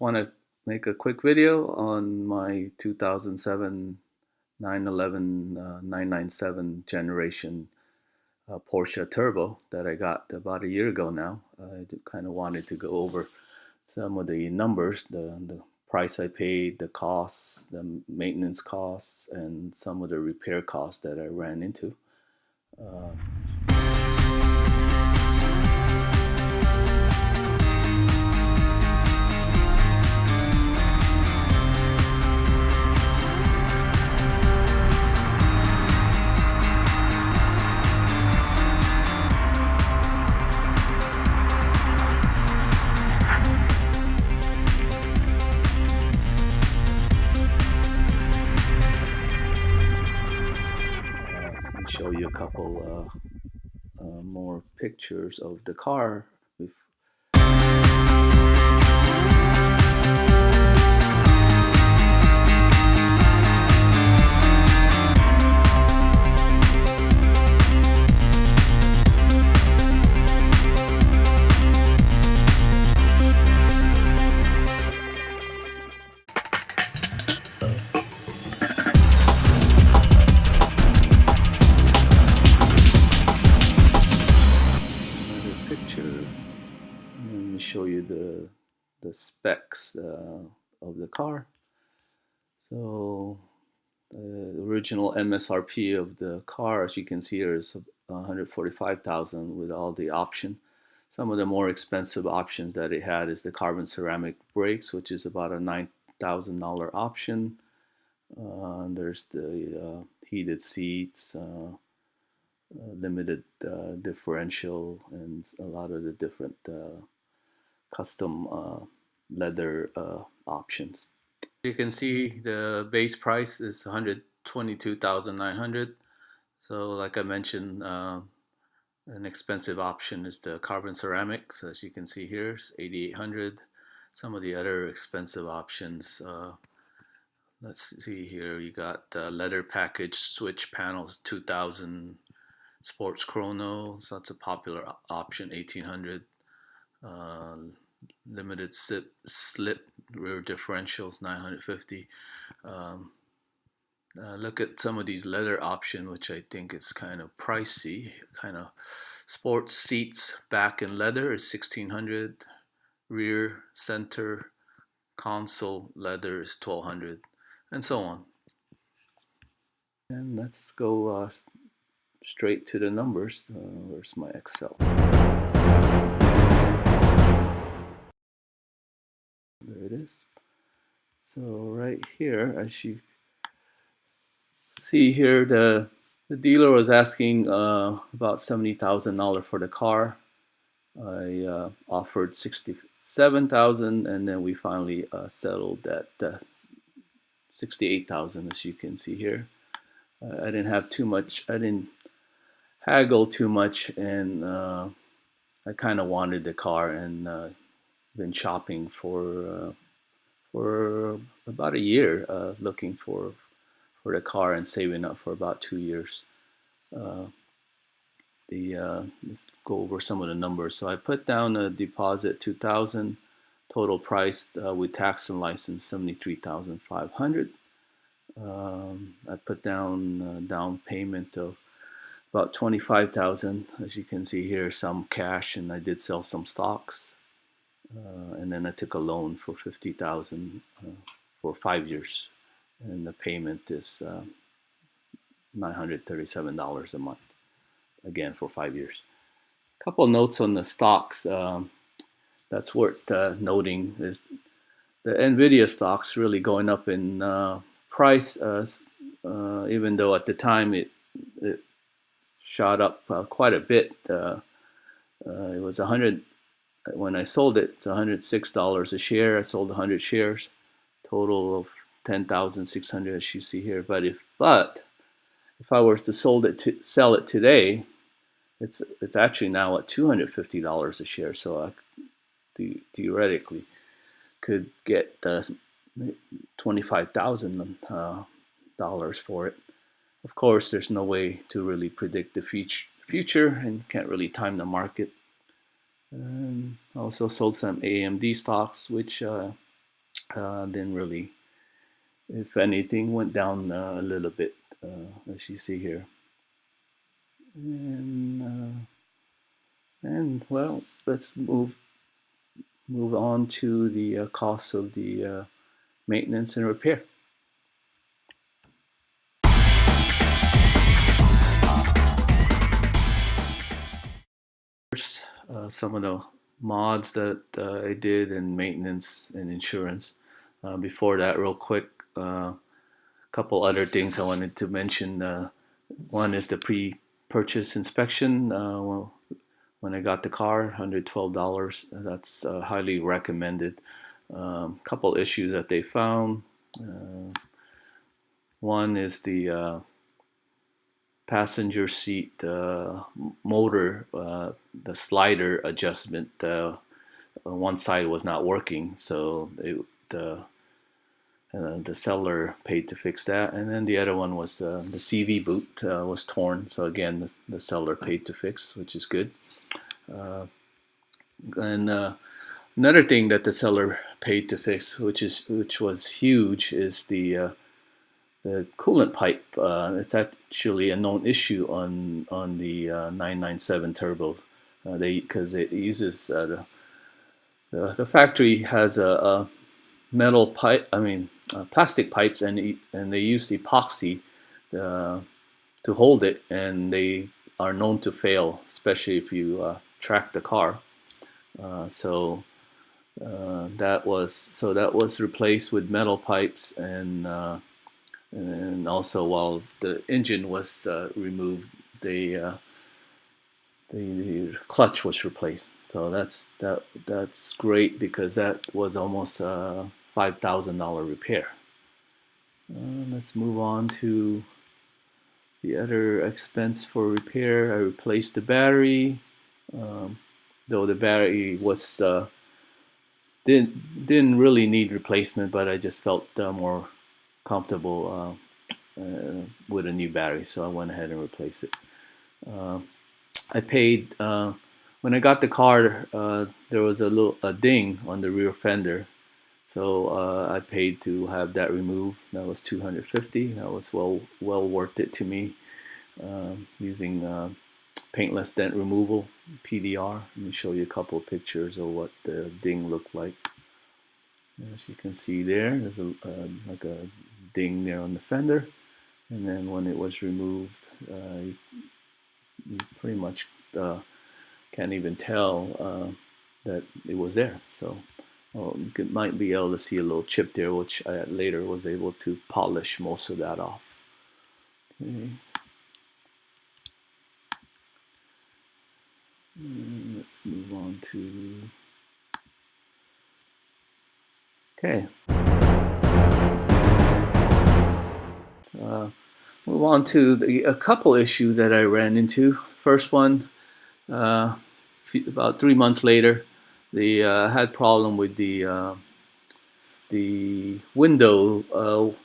want to make a quick video on my 2007 911 997 generation Porsche Turbo that I got about a year ago now. I kind of wanted to go over some of the numbers, the price I paid, the costs, the maintenance costs, and some of the repair costs that I ran into. Uh, Let me show you a couple more pictures of the car. Picture. Let me show you the specs of the car. So the original MSRP of the car, as you can see here, is 145,000 with all the option. Some of the more expensive options that it had is the carbon ceramic brakes, which is about a $9,000 option. There's the heated seats, limited differential, and a lot of the different custom leather options. You can see the base price is 122,900. So like I mentioned, an expensive option is the carbon ceramics. As you can see here, it's 8,800. Some of the other expensive options, let's see here, you got leather package switch panels, 2,000. Sports chrono, so that's a popular option, 1,800. Limited slip rear differentials, 950. Look at some of these leather options, which I think is kind of pricey. Kind of sports seats, back in leather is 1,600. Rear center console leather is 1,200, and so on. And let's go straight to the numbers. Where's my Excel? There it is. So right here, as you see here, the dealer was asking about $70,000 for the car. I offered $67,000, and then we finally settled at $68,000, as you can see here. I didn't have too much. I didn't haggle too much, and I kind of wanted the car, and been shopping for about a year, looking for the car and saving up for about 2 years. Let's go over some of the numbers. So I put down a deposit 2,000, total price with tax and license 73,500. I put down down payment of about 25,000. As you can see here, some cash, and I did sell some stocks. And then I took a loan for 50,000 for 5 years, and the payment is $937 a month, again for 5 years. A couple of notes on the stocks that's worth noting is the NVIDIA stocks really going up in price, even though at the time it shot up quite a bit. It was 100 when I sold it. It's $106 a share. I sold 100 shares, total of 10,600, as you see here. But if I was to sell it today, it's actually now at $250 a share. So I theoretically could get $25,000 for it. Of course, there's no way to really predict the future, and can't really time the market. And I also sold some AMD stocks, which Didn't really, if anything, went down a little bit, as you see here. And well, let's move on to the cost of the maintenance and repair. First, some of the mods that I did in maintenance and insurance. Before that, real quick, a couple other things I wanted to mention. One is the pre-purchase inspection. Well, when I got the car, $112. That's highly recommended. Couple issues that they found. One is the passenger seat motor, the slider adjustment. One side was not working, so the seller paid to fix that. And then the other one was the CV boot was torn. So again, the seller paid to fix, which is good. And another thing that the seller paid to fix, which was huge, is the coolant pipe. It's actually a known issue on the 997 turbos. Because it uses the factory has a metal pipe. I mean plastic pipes, and they use epoxy to hold it, and they are known to fail, especially if you track the car. So that was replaced with metal pipes, and also while the engine was removed, the clutch was replaced. So that's great, because that was almost a $5,000 repair. Let's move on to the other expense for repair. I replaced the battery, though the battery was didn't really need replacement, but I just felt more comfortable with a new battery, so I went ahead and replaced it. I paid when I got the car. There was a ding on the rear fender, so I paid to have that removed. That was $250. That was well worth it to me, using paintless dent removal, PDR. Let me show you a couple of pictures of what the ding looked like. As you can see there, there's like a ding there on the fender, and then when it was removed, you pretty much can't even tell that it was there. So you might be able to see a little chip there, which I later was able to polish most of that off. Okay. And let's move on to move on to a couple issue that I ran into. First one, about 3 months later, they had problem with the window.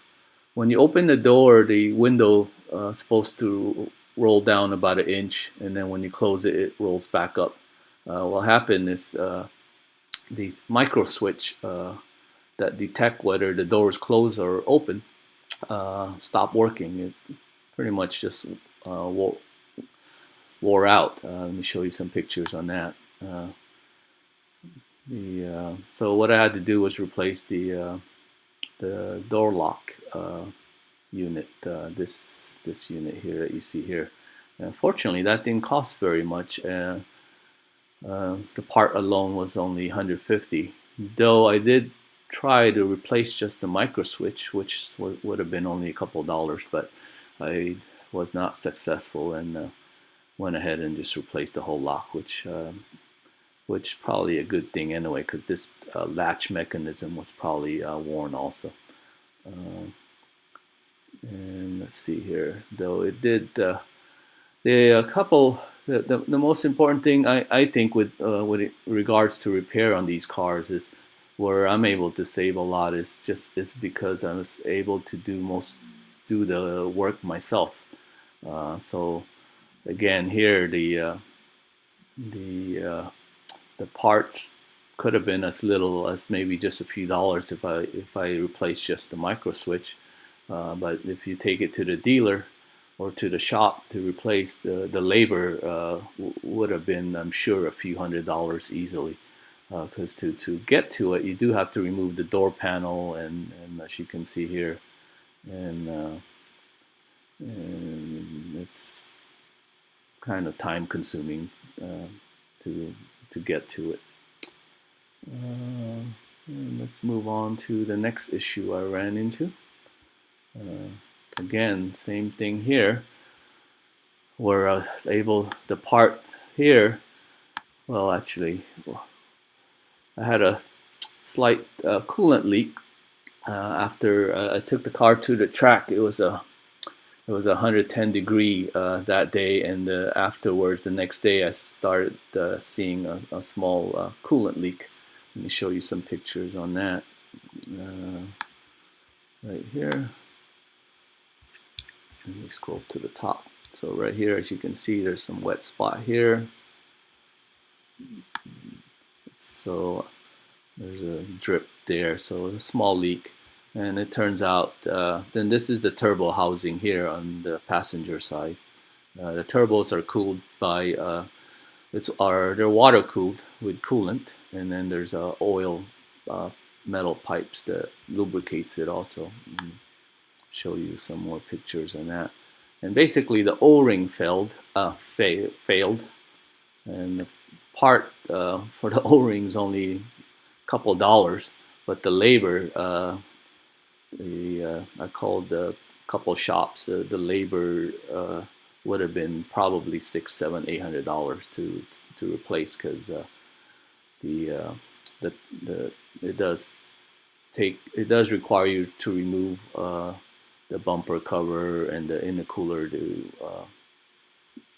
When you open the door, the window supposed to roll down about 1 inch, and then when you close it, it rolls back up. What happened is these micro switch that detect whether the door is closed or open stopped working. It pretty much just wore out. Let me show you some pictures on that. So what I had to do was replace the door lock unit. This unit here that you see here. Fortunately, that didn't cost very much. The part alone was only $150. Though I did try to replace just the micro switch, which would have been only a couple dollars, but I was not successful, and went ahead and just replaced the whole lock, which probably a good thing anyway, because this latch mechanism was probably worn also. And let's see here, though it did the most important thing I think with regards to repair on these cars is where I'm able to save a lot is because I was able to do the work myself. So again, here the parts could have been as little as maybe just a few dollars if I replaced just the micro switch. But if you take it to the dealer or to the shop to replace, the labor would have been, I'm sure, a few $100s easily. Because to get to it, you do have to remove the door panel, and as you can see here, and it's kind of time consuming to get to it. And let's move on to the next issue I ran into. Again, same thing here, where I was able, the part here, well, actually, I had a slight coolant leak after I took the car to the track. It was 110 degree that day, and afterwards, the next day, I started seeing a small coolant leak. Let me show you some pictures on that. Right here. Let me scroll to the top. So right here, as you can see, there's some wet spot here. So there's a drip there, so a small leak. And it turns out, then this is the turbo housing here on the passenger side. The turbos are cooled by, they're water cooled with coolant, and then there's oil metal pipes that lubricates it also. Show you some more pictures on that. And basically the O-ring failed, and the part for the O-ring is only a couple dollars, but the labor, I called a couple shops, the labor would have been probably $600, $700, $800 to replace, because it does require you to remove the bumper cover and the intercooler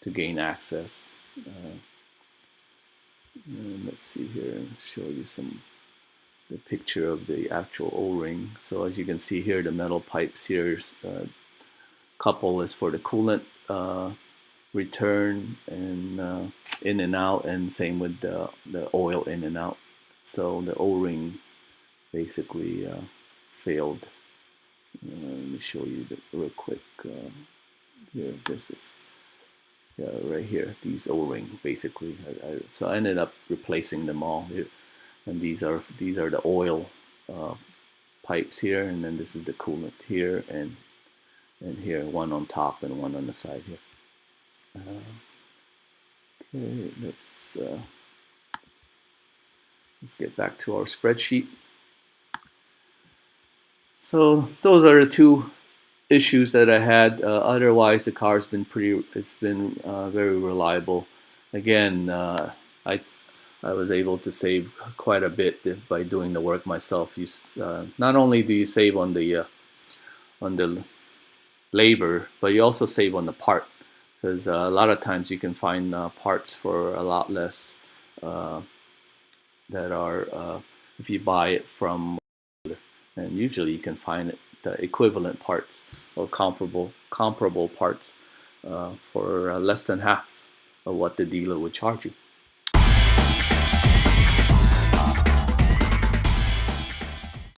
to gain access. And let's see here, show you the picture of the actual O-ring. So as you can see here, the metal pipes here, couple is for the coolant return and in and out, and same with the oil in and out. So the O-ring basically failed. Let me show you real quick. Here, this is right here. These O-ring basically. So I ended up replacing them all. And these are the oil pipes here, and then this is the coolant here, and here, one on top and one on the side here. Okay, let's get back to our spreadsheet. So those are the two issues that I had. Otherwise, the car's been very reliable. Again, I was able to save quite a bit by doing the work myself. Not only do you save on the labor, but you also save on the part, because a lot of times you can find parts for a lot less that are if you buy it from, and usually you can find the equivalent parts or comparable parts for less than half of what the dealer would charge you.